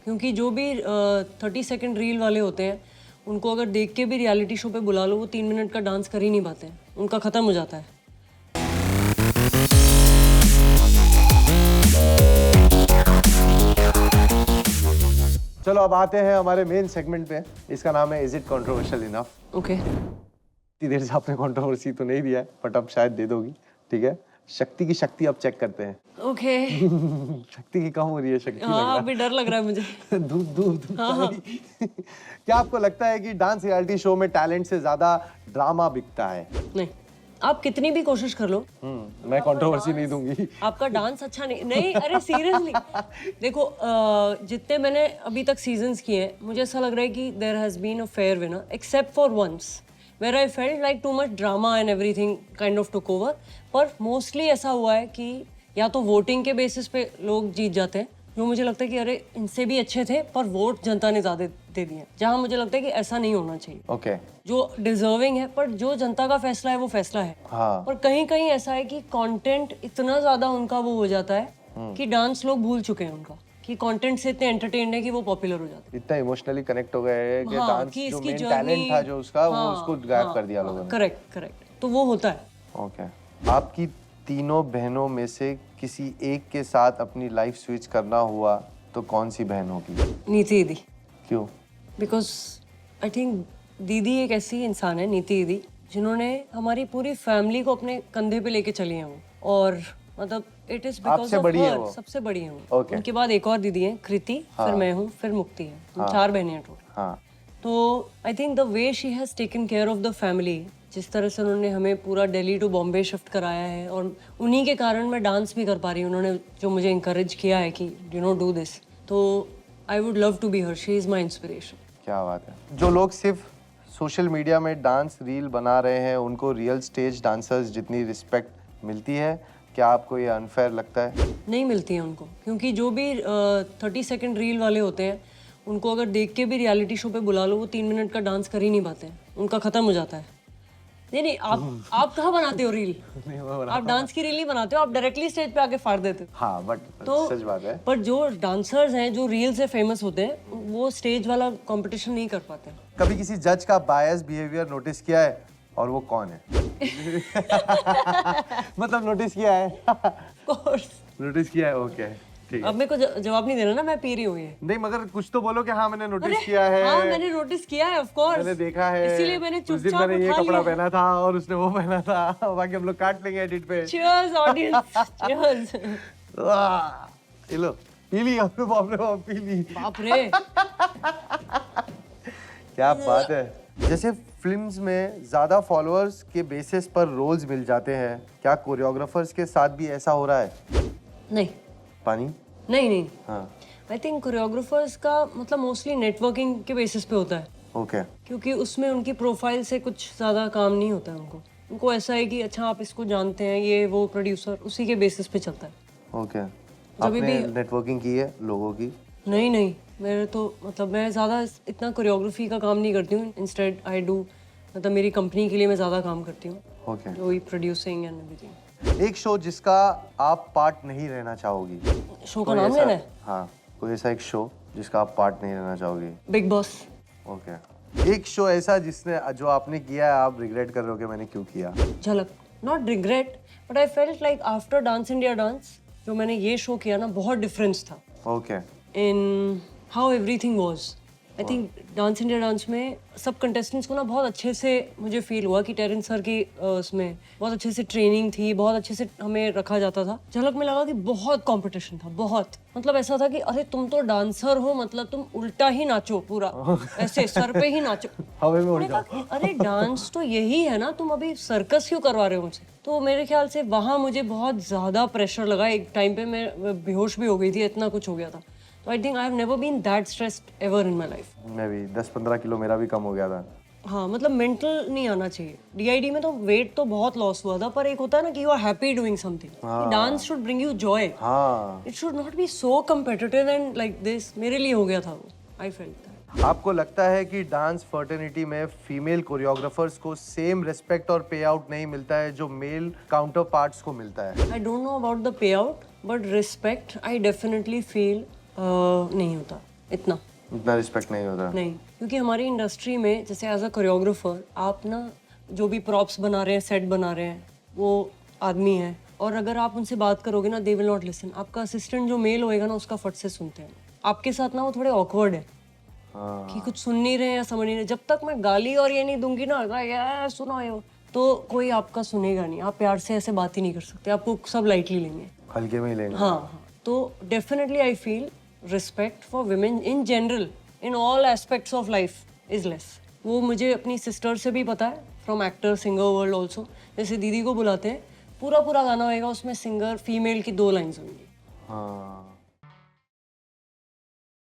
क्योंकि जो भी 30 सेकंड रील वाले होते हैं उनको अगर देख के भी रियलिटी शो पे बुला लो वो 3 मिनट का डांस कर ही नहीं पाते हैं, उनका ख़त्म हो जाता है। चलो अब आते हैं हमारे मेन सेगमेंट पे। इसका नाम है is it controversial enough. Okay. इतनी देर से आपने कंट्रोवर्सी तो नहीं दिया है बट अब शायद दे दोगी, ठीक है। शक्ति की शक्ति अब चेक करते हैं। ओके। शक्ति की कम हो रही है, शक्ति हाँ अभी डर लग रहा है मुझे। दूध दूध हाँ। क्या आपको लगता है कि डांस रियलिटी शो में टैलेंट से ज्यादा ड्रामा बिकता है? नहीं, आप कितनी भी कोशिश कर लो मैं कंट्रोवर्सी नहीं दूंगी। आपका डांस अच्छा नहीं अरे सीरियसली देखो जितने मैंने अभी तक सीजन्स किए हैं मुझे ऐसा लग रहा है कि there has been a fair winner except for once where I felt like too much drama and everything kind of took over. पर मोस्टली ऐसा हुआ है कि या तो वोटिंग के बेसिस पे लोग जीत जाते हैं, जो मुझे लगता है कि अरे इनसे भी अच्छे थे पर वोट जनता ने ज्यादा दे दिए, जहां मुझे लगता है कि ऐसा नहीं होना चाहिए। ओके। जो डिजर्विंग है पर जो जनता का फैसला है वो फैसला है। हाँ। और कहीं कहीं ऐसा है कि कंटेंट इतना ज्यादा उनका वो हो जाता है कि डांस लोग भूल चुके हैं उनका, कि कंटेंट से इतने एंटरटेन्ड है कि वो पॉपुलर हो जाते हैं। इतना इमोशनली कनेक्ट हो गए हैं कि हाँ, डांस कि जो इसकी मेन journey- टैलेंट था जो उसका वो हाँ, उसको गायब हाँ, कर दिया लोगों ने। करेक्ट करेक्ट, तो वो होता है। ओके। आपकी तीनों बहनों में से किसी एक के साथ अपनी लाइफ स्विच करना हुआ तो कौन सी बहन होगी? नीति दीदी। क्यों? बिकॉज आई थिंक दीदी एक ऐसी इंसान है, नीति दीदी, जिन्होंने हमारी पूरी फैमिली को अपने कंधे पे लेके चली हैं वो, और मतलब इट इज बिकॉज आपसे ऑफ बड़ी है हर। वो? सबसे बड़ी है वो। Okay. उनके बाद एक और दीदी है कृति, फिर मैं हूँ, फिर मुक्ति है। हम 4 बहनें हैं टोटल। हाँ। तो I think the way she has taken care of the family, जिस तरह से उन्होंने हमें पूरा दिल्ली टू बॉम्बे शिफ्ट कराया है, और उन्हीं के कारण मैं डांस भी कर पा रही हूँ। उन्होंने जो मुझे इंकरेज किया है कि यू नो डू दिस, तो I would love to be her. She is my inspiration. क्या बात है। जो लोग सिर्फ सोशल मीडिया में डांस रील बना रहे हैं उनको रियल स्टेज डांसर्स जितनी रिस्पेक्ट मिलती है, क्या आपको ये अनफेयर लगता है? नहीं मिलती है उनको, क्योंकि जो भी 30 सेकंड रील वाले होते हैं उनको अगर देख के भी रियलिटी शो पे बुला लो वो 3 मिनट का डांस कर ही नहीं पाते हैं, उनका खत्म हो जाता है। नहीं आप कहाँ बनाते हो रील? आप डांस की रील नहीं बनाते हो, आप डायरेक्टली स्टेज पे आके फाड़ देते हो। हाँ बट तो सच बात है। पर जो डांसर्स हैं जो रील से फेमस होते हैं वो स्टेज वाला कंपटीशन नहीं कर पाते। कभी किसी जज का बायस बिहेवियर नोटिस किया है और वो कौन है? मतलब नोटिस किया है? कोर्स नोटिस किया है, ओके ठीक है। अब मेरे को जवाब नहीं देना ना, मैं पी रही हूँ ये। नहीं मगर कुछ तो बोलो कि हाँ मैंने अरे, नोटिस किया है। हाँ मैंने नोटिस किया है, ऑफ कोर्स मैंने देखा है, इसीलिए मैंने उस दिन चुपचाप मैंने ये उठा कपड़ा लिया। पहना था और उसने वो पहना था, बाकी हम लोग काट लेंगे एडिट पे। Cheers audience, cheers। ये लो पी ली आपने, बाप रे बाप पी ली। बाप रे। क्या बात है। जैसे फिल्म्स में ज्यादा फॉलोअर्स के बेसिस पर रोल्स मिल जाते हैं, क्या कोरियोग्राफर्स के साथ भी ऐसा हो रहा है? नहीं पानी? नहीं हाँ आई थिंक कोरियोग्राफर्स का मतलब मोस्टली नेटवर्किंग के बेसिस पे होता है, ओके। क्योंकि उसमें उनकी प्रोफाइल से कुछ ज़्यादा काम नहीं होता है उनको ऐसा है कि अच्छा आप इसको जानते हैं, ये वो प्रोड्यूसर, उसी के बेसिस पे चलता है। ओके। जब आपने भी नेटवर्किंग की है लोगों की? नहीं मेरे तो मतलब मैं ज़्यादा इतना कोरियोग्राफी का काम नहीं करती हूँ, इंस्टेड आई डू मतलब मेरी कंपनी के लिए मैं ज़्यादा काम करती हूँ, ओके। वही प्रोड्यूसिंग एंड एवरीथिंग। एक शो जिसका आप पार्ट नहीं रहना चाहोगी? शो का कोई नाम ऐसा- लेना है? हाँ कोई ऐसा एक शो जिसका आप पार्ट नहीं रहना चाहोगी? Bigg Boss. ओके। एक शो ऐसा जिसने जो आपने किया है आप रिग्रेट कर रहे हो कि मैंने क्यों किया? झलक, not regret but I felt like after dance India dance जो मैंने ये शो किया ना, बहुत डिफरेंस था okay. In how everything was. I think dance India dance में सब कंटेस्टेंट्स को ना बहुत अच्छे से मुझे फील हुआ कि टेरेंस सर की उसमें बहुत अच्छे से ट्रेनिंग थी, बहुत अच्छे से हमें रखा जाता था। झलक में लगा कि बहुत कंपटीशन था, बहुत मतलब ऐसा था कि अरे तुम तो डांसर हो, मतलब तुम उल्टा ही नाचो पूरा ऐसे सर पे ही नाचो। हवा में उड़ मैंने जाओ। कहा कि अरे डांस तो यही है ना, तुम अभी सर्कस क्यों करवा रहे हो मुझे? तो मेरे ख्याल से वहाँ मुझे बहुत ज़्यादा प्रेशर लगा। एक टाइम पे मैं बेहोश भी हो गई थी, इतना कुछ हो गया था। तो I think I have never been that stressed ever in my life. मैं भी 10-15 किलो मेरा भी कम हो गया था। हाँ मतलब मेंटल नहीं आना चाहिए। डीआईडी में तो वेट तो बहुत लॉस हुआ था, पर एक होता है ना कि you are happy doing something. Dance should bring you joy, it should not be so competitive and like this. मेरे लिए हो गया था वो, आई फेल्ट दैट। आपको लगता है कि डांस फर्टर्निटी में फीमेल कोरियोग्राफर्स को सेम रिस्पेक्ट और पे आउट नहीं मिलता है जो मेल काउंटर पार्ट्स को मिलता है? I don't know about the pay out but respect I definitely feel नहीं होता। इतना इतना रिस्पेक्ट नहीं होता। नहीं, क्योंकि हमारी इंडस्ट्री में जैसे एज अ कोरियोग्राफर आप ना जो भी प्रॉप्स बना रहे हैं, सेट बना रहे हैं, वो आदमी है, और अगर आप उनसे बात करोगे ना, दे विल नॉट लिसन। आपका असिस्टेंट जो मेल होएगा ना, उसका फट से सुनते हैं। आपके साथ ना वो थोड़े ऑकवर्ड है हाँ कि कुछ सुन नहीं रहे हैं या समझ नहीं रहे। जब तक मैं गाली और ये नहीं दूंगी ना, यार सुनो ये, तो कोई आपका सुनेगा नहीं। आप प्यार से ऐसे बात ही नहीं कर सकते, आपको सब लाइटली लेंगे। हल्के में ही लेंगे। हाँ हाँ, तो definitely I feel respect for women in general in all aspects of life is less. वो मुझे अपनी सिस्टर से भी पता है, from actor singer world also. जैसे दीदी को बुलाते हैं, पूरा पूरा गाना होएगा, उसमें सिंगर फीमेल की 2 लाइन्स होंगी। हाँ